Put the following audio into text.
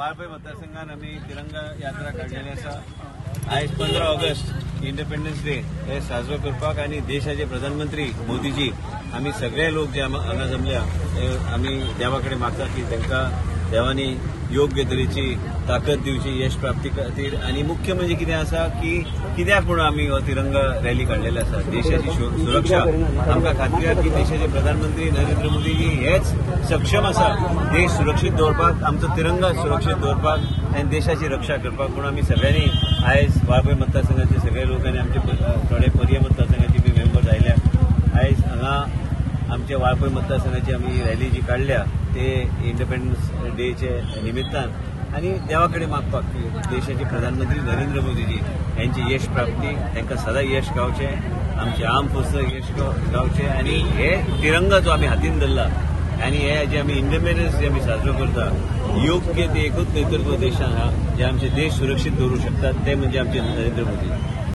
वाळपय मतदारसंघात आम्ही तिरंगा यात्रा काढलेली आसा। आज 15 ऑगस्ट इंडिपेंडन्स डे हे साजरो करपाक आणि देशाचे प्रधानमंत्री मोदीजी आम्ही सगळे लोक जे हांगा जमल्या आम्ही देवाकडे मागता की तांकां देवानी योग्य तरेची ताकद दिवची यश प्राप्ती खातीर। आणि मुख्य म्हणजे कितें आसा की कित्याक म्हणून आम्ही हो तिरंगा रॅली काढलेली आसा। देशाची सुरक्षा आमकां खात्री आसा की देशाचे प्रधानमंत्री नरेंद्र मोदीजी हेच सक्षम आसा देश सुरक्षीत दवरपाक, आमचो तिरंगा सुरक्षीत दवरपाक आनी देशाची रक्षा करपाक। म्हणून आमी सगळ्यांनी आयज वाळपय मतदारसंघाचे सगळे लोक आनी आमचे थोडे पर्याय मतदारसंघाचे बी मेंबर्स आयल्या। आयज हांगा आमच्या वाळपय मतदारसंघाची आमी रॅली जी काढल्या ते इंडिपेंडन्स डेचे निमित्तान आणि देवाकडे मागपाक की देशाचे प्रधानमंत्री नरेंद्र मोदीजी यांची यश प्राप्ती, तांकां सदां यश गावचे, आमचे आर्म फोर्स यश गावचे आणि हे तिरंगा जो आमी हातीन धरला आणि हे जे आमी इंडिपेंडन्स डे आमी साजरो करता योग्य ते एकूच नेतृत्व देशान हा जे आमचे देश सुरक्षीत दवरूंक शकतात ते म्हणजे आमचे नरेंद्र मोदी।